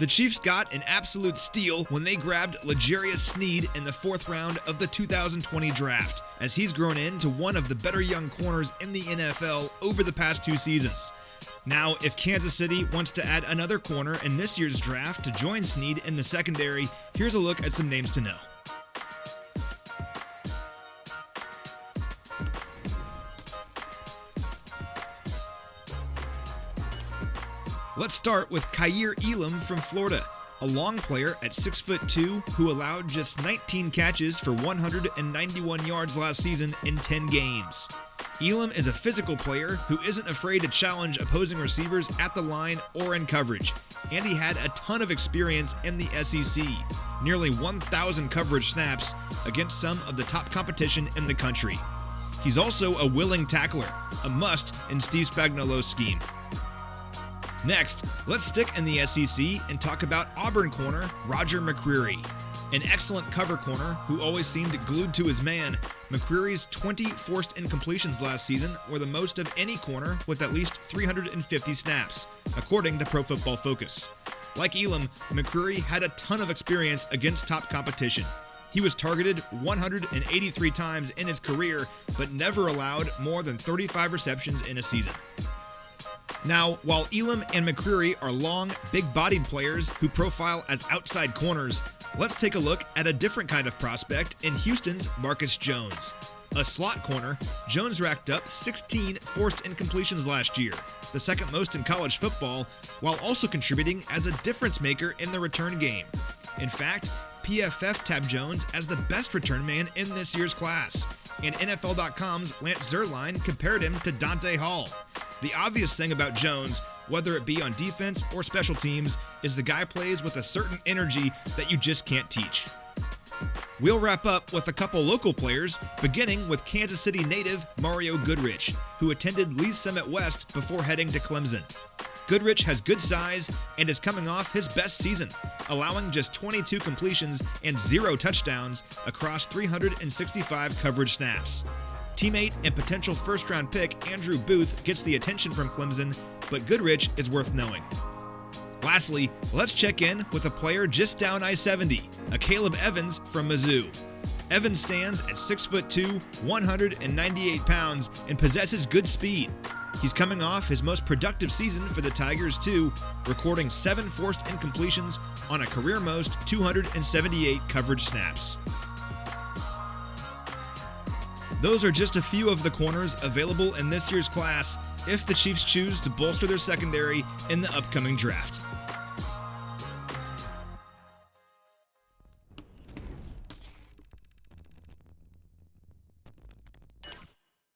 The Chiefs got an absolute steal when they grabbed L'Jarius Sneed in the 4th round of the 2020 draft, as he's grown into one of the better young corners in the NFL over the past 2 seasons. Now, if Kansas City wants to add another corner in this year's draft to join Sneed in the secondary, here's a look at some names to know. Let's start with Kaiir Elam from Florida, a long player at 6'2" who allowed just 19 catches for 191 yards last season in 10 games. Elam is a physical player who isn't afraid to challenge opposing receivers at the line or in coverage, and he had a ton of experience in the SEC, nearly 1,000 coverage snaps against some of the top competition in the country. He's also a willing tackler, a must in Steve Spagnuolo's scheme. Next, let's stick in the SEC and talk about Auburn corner Roger McCreary. An excellent cover corner who always seemed glued to his man, McCreary's 20 forced incompletions last season were the most of any corner with at least 350 snaps, according to Pro Football Focus. Like Elam, McCreary had a ton of experience against top competition. He was targeted 183 times in his career, but never allowed more than 35 receptions in a season. Now, while Elam and McCreary are long, big-bodied players who profile as outside corners, let's take a look at a different kind of prospect in Houston's Marcus Jones. A slot corner, Jones racked up 16 forced incompletions last year, the second most in college football, while also contributing as a difference maker in the return game. In fact, PFF tabbed Jones as the best return man in this year's class, and NFL.com's Lance Zierlein compared him to Dante Hall. The obvious thing about Jones, whether it be on defense or special teams, is the guy plays with a certain energy that you just can't teach. We'll wrap up with a couple local players, beginning with Kansas City native Mario Goodrich, who attended Lee's Summit West before heading to Clemson. Goodrich has good size and is coming off his best season, allowing just 22 completions and 0 touchdowns across 365 coverage snaps. Teammate and potential first-round pick Andrew Booth gets the attention from Clemson, but Goodrich is worth knowing. Lastly, let's check in with a player just down I-70, a Caleb Evans from Mizzou. Evans stands at 6'2", 198 pounds, and possesses good speed. He's coming off his most productive season for the Tigers too, recording 7 forced incompletions on a career most 278 coverage snaps. Those are just a few of the corners available in this year's class if the Chiefs choose to bolster their secondary in the upcoming draft.